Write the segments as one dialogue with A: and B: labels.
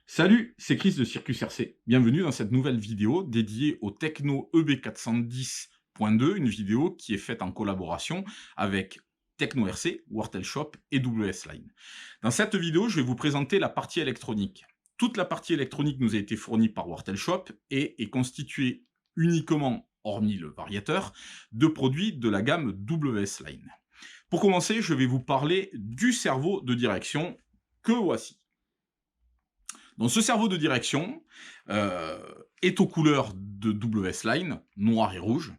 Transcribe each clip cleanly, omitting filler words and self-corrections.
A: Salut, c'est Chris de Circus RC. Bienvenue dans cette nouvelle vidéo dédiée au Techno EB410.2, une vidéo qui est faite en collaboration avec Techno RC, Wartel Shop et WS Line. Dans cette vidéo, je vais vous présenter la partie électronique. Toute la partie électronique nous a été fournie par Wartel Shop et est constituée uniquement, hormis le variateur, de produits de la gamme WS Line. Pour commencer, je vais vous parler du cerveau de direction que voici. Donc ce cerveau de direction est aux couleurs de WS Line, noir et rouge.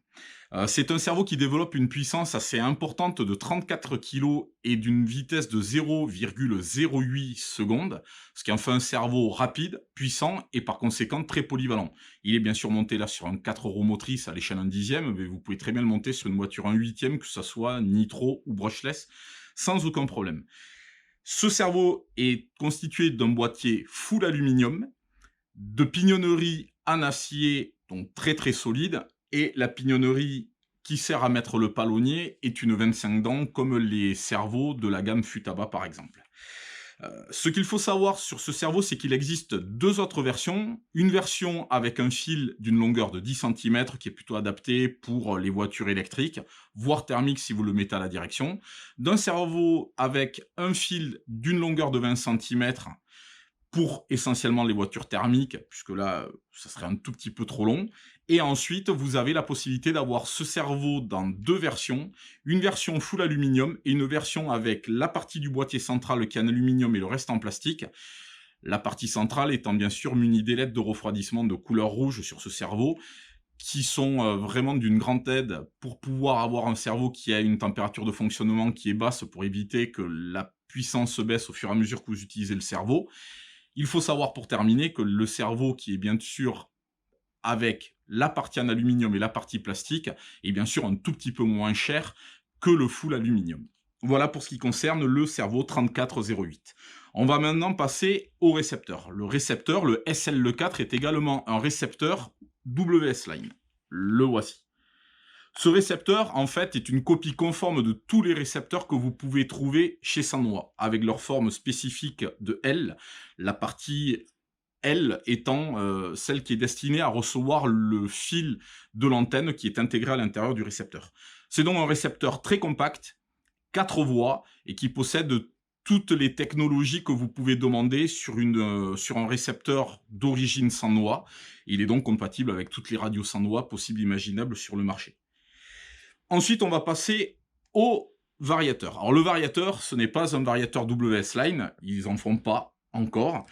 A: C'est un cerveau qui développe une puissance assez importante de 34 kg et d'une vitesse de 0,08 secondes, ce qui en fait un cerveau rapide, puissant et par conséquent très polyvalent. Il est bien sûr monté là sur un 4 roues motrices à l'échelle 1/10, mais vous pouvez très bien le monter sur une voiture 1/8, que ce soit nitro ou brushless, sans aucun problème. Ce cerveau est constitué d'un boîtier full aluminium, de pignonnerie en acier, donc très solide, et la pignonnerie qui sert à mettre le palonnier est une 25 dents, comme les cerveaux de la gamme Futaba par exemple. Ce qu'il faut savoir sur ce cerveau, c'est qu'il existe deux autres versions. Une version avec un fil d'une longueur de 10 cm qui est plutôt adapté pour les voitures électriques, voire thermiques si vous le mettez à la direction. D'un cerveau avec un fil d'une longueur de 20 cm pour essentiellement les voitures thermiques, puisque là, ça serait un tout petit peu trop long. Et ensuite, vous avez la possibilité d'avoir ce cerveau dans deux versions, une version full aluminium et une version avec la partie du boîtier central qui est en aluminium et le reste en plastique. La partie centrale étant bien sûr munie d'ailettes de refroidissement de couleur rouge sur ce cerveau, qui sont vraiment d'une grande aide pour pouvoir avoir un cerveau qui a une température de fonctionnement qui est basse pour éviter que la puissance baisse au fur et à mesure que vous utilisez le cerveau. Il faut savoir pour terminer que le cerveau qui est bien sûr avec la partie en aluminium et la partie plastique est bien sûr un tout petit peu moins cher que le full aluminium. Voilà pour ce qui concerne le cerveau 3408. On va maintenant passer au récepteur. Le récepteur, le SL4, est également un récepteur WS Line. Le voici. Ce récepteur, en fait, est une copie conforme de tous les récepteurs que vous pouvez trouver chez Sanwa, avec leur forme spécifique de L, la partie L étant celle qui est destinée à recevoir le fil de l'antenne qui est intégré à l'intérieur du récepteur. C'est donc un récepteur très compact, 4 voies, et qui possède toutes les technologies que vous pouvez demander sur un récepteur d'origine Sanwa. Il est donc compatible avec toutes les radios Sanwa possibles et imaginables sur le marché. Ensuite, on va passer au variateur. Alors le variateur, ce n'est pas un variateur WS Line, ils en font pas encore.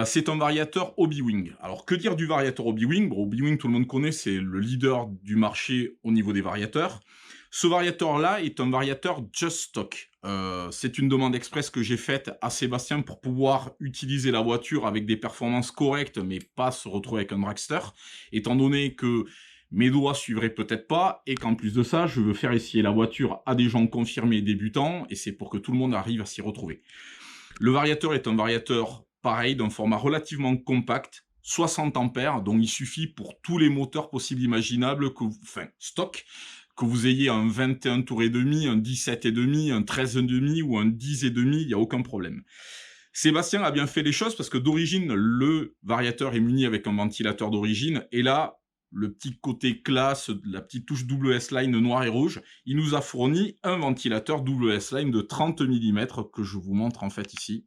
A: C'est un variateur Hobbywing. Alors que dire du variateur Hobbywing? Bon, Hobbywing, tout le monde connaît, c'est le leader du marché au niveau des variateurs. Ce variateur-là est un variateur Just Stock. C'est une demande express que j'ai faite à Sébastien pour pouvoir utiliser la voiture avec des performances correctes, mais pas se retrouver avec un dragster, étant donné que mes doigts suivraient peut-être pas, et qu'en plus de ça, je veux faire essayer la voiture à des gens confirmés et débutants, et c'est pour que tout le monde arrive à s'y retrouver. Le variateur est un variateur pareil, d'un format relativement compact, 60 ampères, donc il suffit pour tous les moteurs possibles imaginables, stock, que vous ayez un 21 tours et demi, un 17 et demi, un 13 et demi ou un 10 et demi, il n'y a aucun problème. Sébastien a bien fait les choses parce que d'origine, le variateur est muni avec un ventilateur d'origine, et là, le petit côté classe, la petite touche WS Line noir et rouge, il nous a fourni un ventilateur WS Line de 30 mm que je vous montre en fait ici,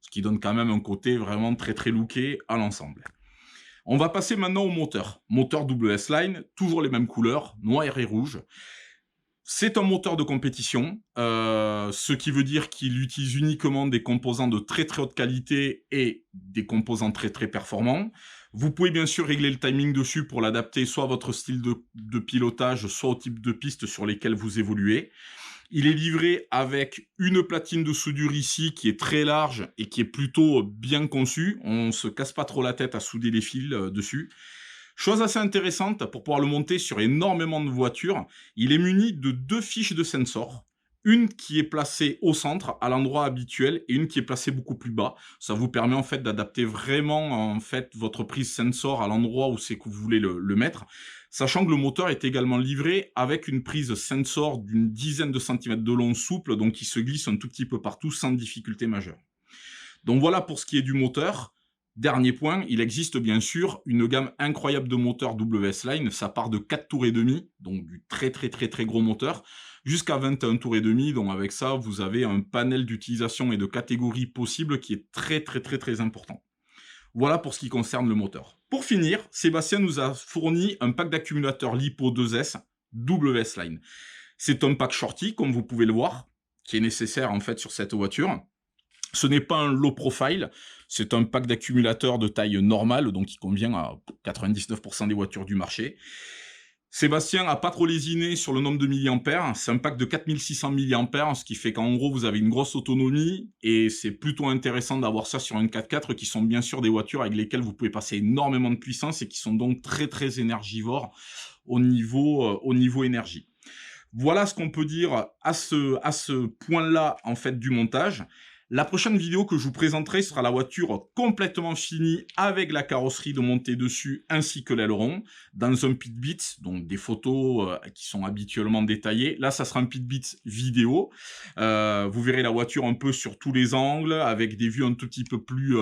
A: ce qui donne quand même un côté vraiment très looké à l'ensemble. On va passer maintenant au moteur. Moteur WS Line, toujours les mêmes couleurs, noir et rouge. C'est un moteur de compétition, ce qui veut dire qu'il utilise uniquement des composants de très haute qualité et des composants très performants. Vous pouvez bien sûr régler le timing dessus pour l'adapter soit à votre style de pilotage, soit au type de piste sur lesquelles vous évoluez. Il est livré avec une platine de soudure ici qui est très large et qui est plutôt bien conçue. On se casse pas trop la tête à souder les fils dessus. Chose assez intéressante, pour pouvoir le monter sur énormément de voitures, il est muni de deux fiches de sensor. Une qui est placée au centre, à l'endroit habituel, et une qui est placée beaucoup plus bas. Ça vous permet en fait d'adapter vraiment en fait votre prise sensor à l'endroit où c'est que vous voulez le mettre. Sachant que le moteur est également livré avec une prise sensor d'une dizaine de centimètres de long souple, donc qui se glisse un tout petit peu partout sans difficulté majeure. Donc voilà pour ce qui est du moteur. Dernier point, il existe bien sûr une gamme incroyable de moteurs WS Line. Ça part de 4 tours et demi, donc du très très très très gros moteur, jusqu'à 21 tours et demi. Donc avec ça, vous avez un panel d'utilisation et de catégories possibles qui est très très très très important. Voilà pour ce qui concerne le moteur. Pour finir, Sébastien nous a fourni un pack d'accumulateurs LiPo 2S WS Line. C'est un pack shorty, comme vous pouvez le voir, qui est nécessaire en fait sur cette voiture. Ce n'est pas un low profile, c'est un pack d'accumulateurs de taille normale, donc qui convient à 99% des voitures du marché. Sébastien n'a pas trop lésiné sur le nombre de milliampères, c'est un pack de 4600 milliampères, ce qui fait qu'en gros vous avez une grosse autonomie, et c'est plutôt intéressant d'avoir ça sur un 4x4 qui sont bien sûr des voitures avec lesquelles vous pouvez passer énormément de puissance et qui sont donc très très énergivores au niveau énergie. Voilà ce qu'on peut dire à ce point-là en fait du montage. La prochaine vidéo que je vous présenterai sera la voiture complètement finie avec la carrosserie de montée dessus ainsi que l'aileron dans un pit bit, donc des photos qui sont habituellement détaillées. Là, ça sera un pit bit vidéo. Vous verrez la voiture un peu sur tous les angles avec des vues un tout petit peu plus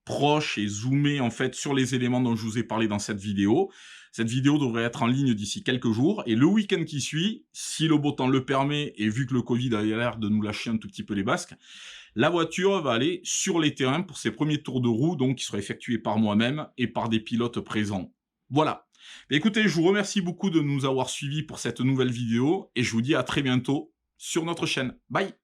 A: proches et zoomées en fait sur les éléments dont je vous ai parlé dans cette vidéo. Cette vidéo devrait être en ligne d'ici quelques jours, et le week-end qui suit, si le beau temps le permet, et vu que le Covid a l'air de nous lâcher un tout petit peu les basques, la voiture va aller sur les terrains pour ses premiers tours de roue, donc qui seront effectués par moi-même et par des pilotes présents. Voilà. Écoutez, je vous remercie beaucoup de nous avoir suivis pour cette nouvelle vidéo, et je vous dis à très bientôt sur notre chaîne. Bye!